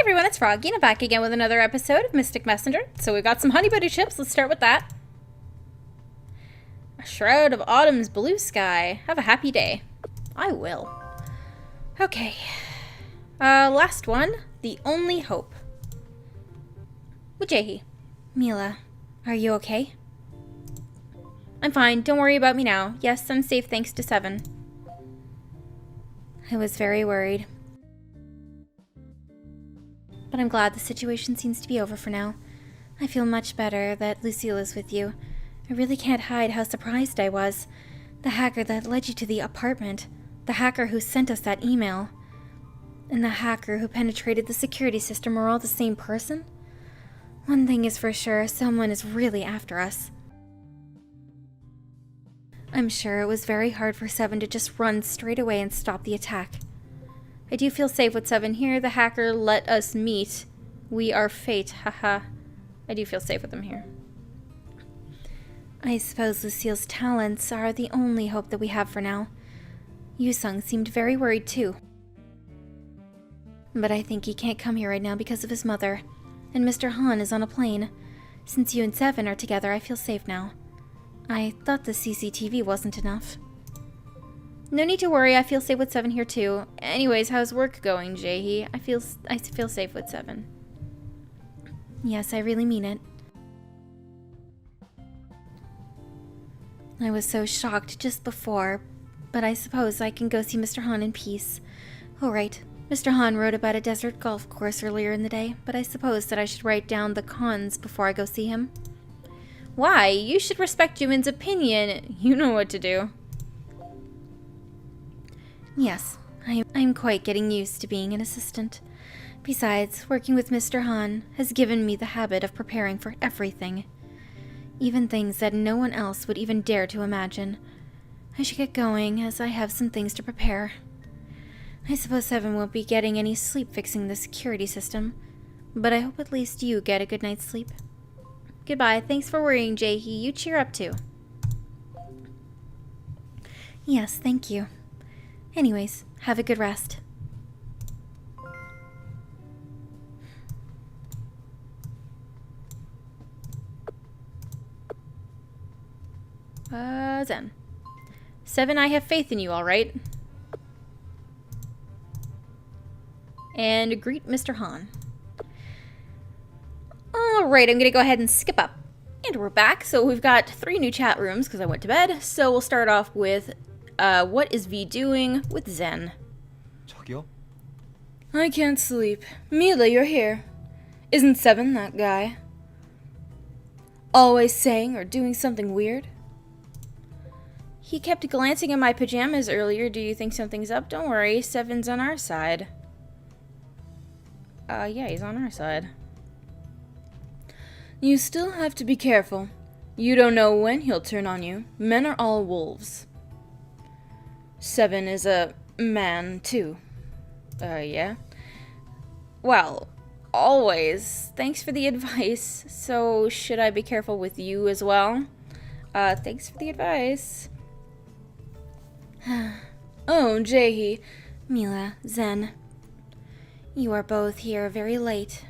Everyone, it's Froggy, and I'm back again with another episode of Mystic Messenger. So we've got some honey buddy chips. Let's start with that. A shroud of autumn's blue sky. Have a happy day. I will. Okay. Last one. The only hope. With Jaehee. Mila, are you okay? I'm fine. Don't worry about me now. Yes, I'm safe thanks to Seven. I was very worried. But I'm glad the situation seems to be over for now. I feel much better that Lucille is with you. I really can't hide how surprised I was. The hacker that led you to the apartment. The hacker who sent us that email. And the hacker who penetrated the security system are all the same person? One thing is for sure, someone is really after us. I'm sure it was very hard for Seven to just run straight away and stop the attack. I do feel safe with Seven here. The hacker let us meet. We are fate, haha. I do feel safe with him here. I suppose Lucille's talents are the only hope that we have for now. Yusung seemed very worried too. But I think he can't come here right now because of his mother. And Mr. Han is on a plane. Since you and Seven are together, I feel safe now. I thought the CCTV wasn't enough. No need to worry, I feel safe with Seven here too. Anyways, how's work going, Jaehee? I feel safe with Seven. Yes, I really mean it. I was so shocked just before, but I suppose I can go see Mr. Han in peace. Oh right, Mr. Han wrote about a desert golf course earlier in the day, but I suppose that I should write down the cons before I go see him. Why? You should respect Jimin's opinion. You know what to do. Yes, I'm quite getting used to being an assistant. Besides, working with Mr. Han has given me the habit of preparing for everything. Even things that no one else would even dare to imagine. I should get going, as I have some things to prepare. I suppose Seven won't be getting any sleep fixing the security system, but I hope at least you get a good night's sleep. Goodbye, thanks for worrying, Jaehee. You cheer up too. Yes, thank you. Anyways, have a good rest. Zen. Seven, I have faith in you, alright? And greet Mr. Han. Alright, I'm gonna go ahead and skip up. And we're back, so we've got 3 new chat rooms because I went to bed. So we'll start off with what is V doing with Zen? 저기요? I can't sleep. Mila, you're here. Isn't Seven that guy? Always saying or doing something weird? He kept glancing at my pajamas earlier. Do you think something's up? Don't worry, Seven's on our side. Yeah, he's on our side. You still have to be careful. You don't know when he'll turn on you. Men are all wolves. Seven is a man, too. Yeah? Well, always. Thanks for the advice. So, should I be careful with you as well? Thanks for the advice. Oh, Jaehee. Mila, Zen. You are both here very late.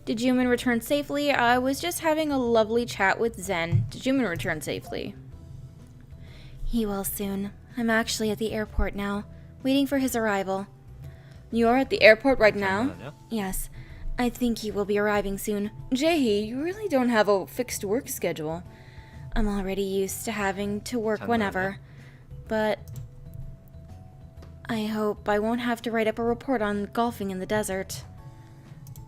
Did Jimin return safely? I was just having a lovely chat with Zen. Did Jimin return safely? He will soon. I'm actually at the airport now, waiting for his arrival. You're at the airport right now? Yes. I think he will be arriving soon. Jaehee, you really don't have a fixed work schedule. I'm already used to having to work whenever. But I hope I won't have to write up a report on golfing in the desert.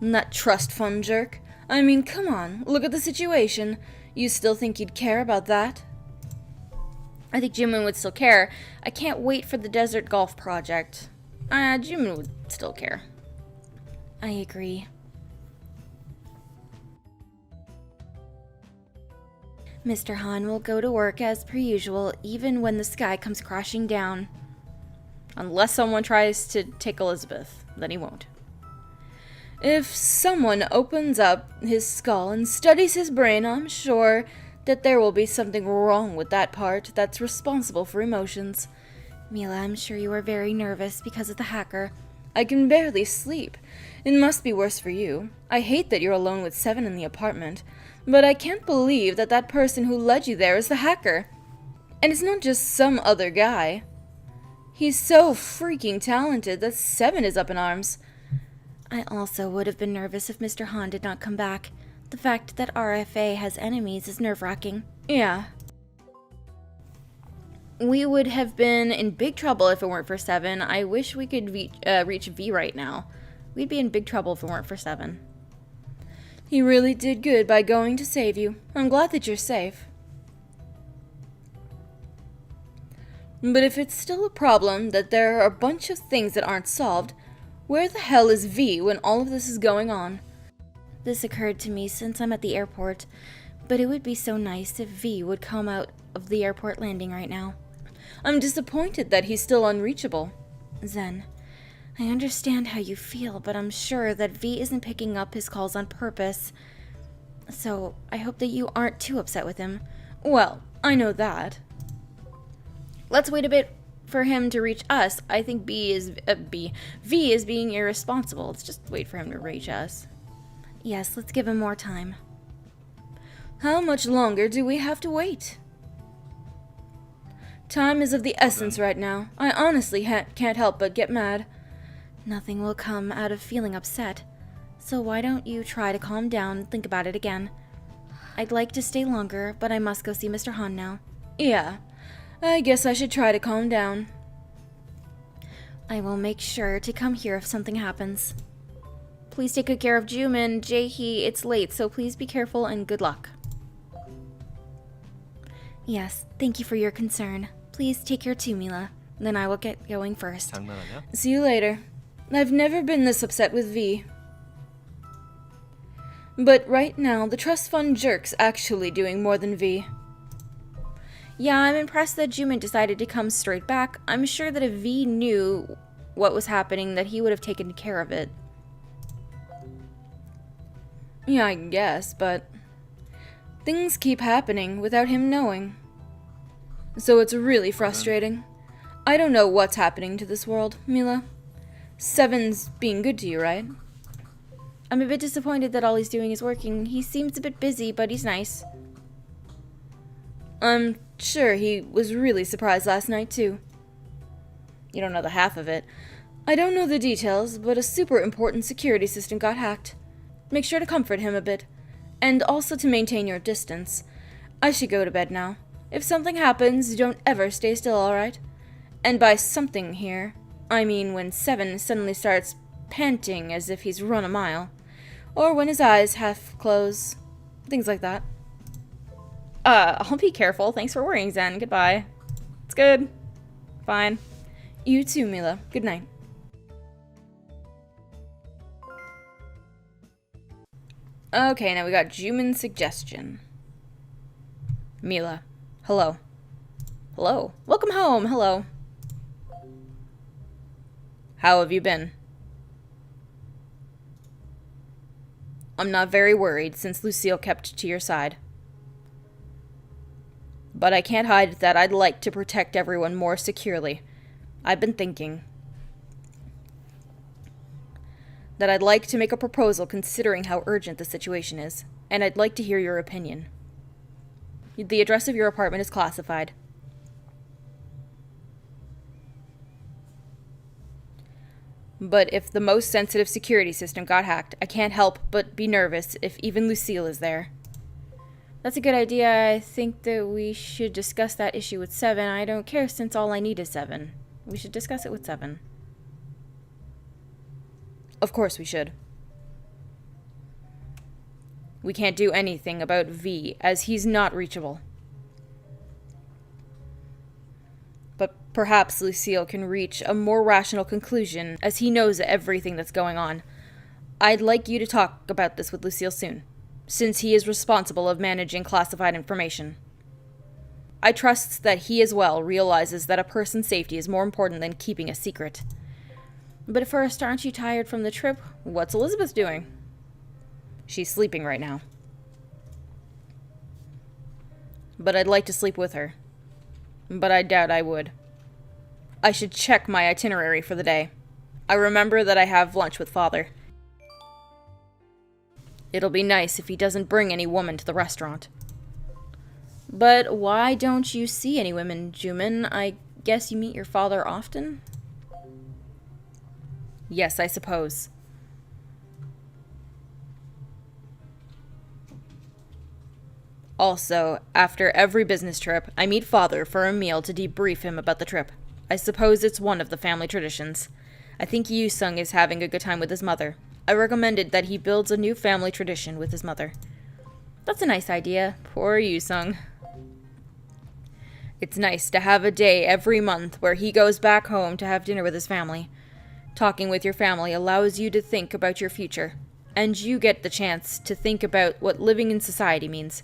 Not trust fund jerk. I mean, come on, look at the situation. You still think you'd care about that? I think Jimin would still care. I can't wait for the desert golf project. Jimin would still care. I agree. Mr. Han will go to work as per usual, even when the sky comes crashing down. Unless someone tries to take Elizabeth, then he won't. If someone opens up his skull and studies his brain, I'm sure that there will be something wrong with that part that's responsible for emotions. Mila, I'm sure you are very nervous because of the hacker. I can barely sleep. It must be worse for you. I hate that you're alone with Seven in the apartment, but I can't believe that that person who led you there is the hacker. And it's not just some other guy. He's so freaking talented that Seven is up in arms. I also would have been nervous if Mr. Han did not come back. The fact that RFA has enemies is nerve-wracking. Yeah. We would have been in big trouble if it weren't for Seven. I wish we could reach V right now. We'd be in big trouble if it weren't for Seven. He really did good by going to save you. I'm glad that you're safe. But if it's still a problem that there are a bunch of things that aren't solved, where the hell is V when all of this is going on? This occurred to me since I'm at the airport, but it would be so nice if V would come out of the airport landing right now. I'm disappointed that he's still unreachable. Zen, I understand how you feel, but I'm sure that V isn't picking up his calls on purpose. So I hope that you aren't too upset with him. Well, I know that. Let's wait a bit for him to reach us. I think V is being irresponsible. Let's just wait for him to reach us. Yes, let's give him more time. How much longer do we have to wait? Time is of the essence right now. I honestly can't help but get mad. Nothing will come out of feeling upset. So why don't you try to calm down and think about it again? I'd like to stay longer, but I must go see Mr. Han now. Yeah, I guess I should try to calm down. I will make sure to come here if something happens. Please take good care of Jumin. Jaehee, it's late, so please be careful and good luck. Yes, thank you for your concern. Please take care too, Mila. Then I will get going first. See you later. I've never been this upset with V. But right now, the trust fund jerk's actually doing more than V. Yeah, I'm impressed that Jumin decided to come straight back. I'm sure that if V knew what was happening, that he would have taken care of it. Yeah, I guess, but things keep happening without him knowing. So it's really frustrating. I don't know what's happening to this world, Mila. Seven's being good to you, right? I'm a bit disappointed that all he's doing is working. He seems a bit busy, but he's nice. I'm sure he was really surprised last night, too. You don't know the half of it. I don't know the details, but a super important security system got hacked. Make sure to comfort him a bit, and also to maintain your distance. I should go to bed now. If something happens, don't ever stay still, alright? And by something here, I mean when Seven suddenly starts panting as if he's run a mile, or when his eyes half close, things like that. I'll be careful. Thanks for worrying, Zen. Goodbye. It's good. Fine. You too, Mila. Good night. Okay, now we got Jumin's suggestion. Mila. Hello. Hello. Welcome home. Hello. How have you been? I'm not very worried since Lucille kept to your side. But I can't hide that I'd like to protect everyone more securely. I've been thinking that I'd like to make a proposal considering how urgent the situation is, and I'd like to hear your opinion. The address of your apartment is classified. But if the most sensitive security system got hacked, I can't help but be nervous if even Lucille is there. That's a good idea. I think that we should discuss that issue with Seven. I don't care since all I need is Seven. We should discuss it with Seven. Of course we should. We can't do anything about V, as he's not reachable. But perhaps Lucille can reach a more rational conclusion, as he knows everything that's going on. I'd like you to talk about this with Lucille soon, since he is responsible of managing classified information. I trust that he as well realizes that a person's safety is more important than keeping a secret. But first, aren't you tired from the trip? What's Elizabeth doing? She's sleeping right now. But I'd like to sleep with her. But I doubt I would. I should check my itinerary for the day. I remember that I have lunch with Father. It'll be nice if he doesn't bring any woman to the restaurant. But why don't you see any women, Jumin? I guess you meet your father often? Yes, I suppose. Also, after every business trip, I meet Father for a meal to debrief him about the trip. I suppose it's one of the family traditions. I think Yu-sung is having a good time with his mother. I recommended that he builds a new family tradition with his mother. That's a nice idea. Poor Yu-sung. It's nice to have a day every month where he goes back home to have dinner with his family. Talking with your family allows you to think about your future, and you get the chance to think about what living in society means.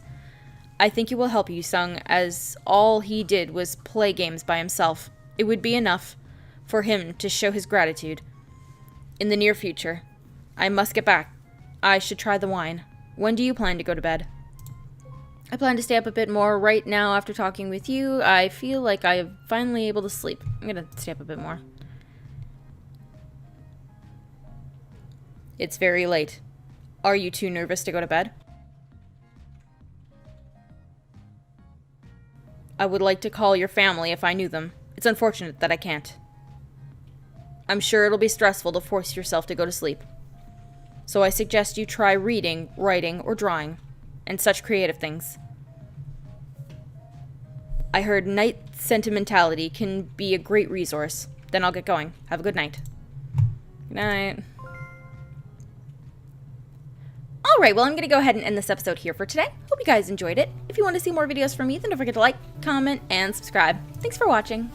I think it will help Yu-sung, as all he did was play games by himself. It would be enough for him to show his gratitude. In the near future, I must get back. I should try the wine. When do you plan to go to bed? I plan to stay up a bit more. Right now, after talking with you, I feel like I am finally able to sleep. I'm gonna stay up a bit more. It's very late. Are you too nervous to go to bed? I would like to call your family if I knew them. It's unfortunate that I can't. I'm sure it'll be stressful to force yourself to go to sleep. So I suggest you try reading, writing, or drawing, and such creative things. I heard night sentimentality can be a great resource. Then I'll get going. Have a good night. Good night. Alright, well, I'm going to go ahead and end this episode here for today. Hope you guys enjoyed it. If you want to see more videos from me, then don't forget to like, comment, and subscribe. Thanks for watching.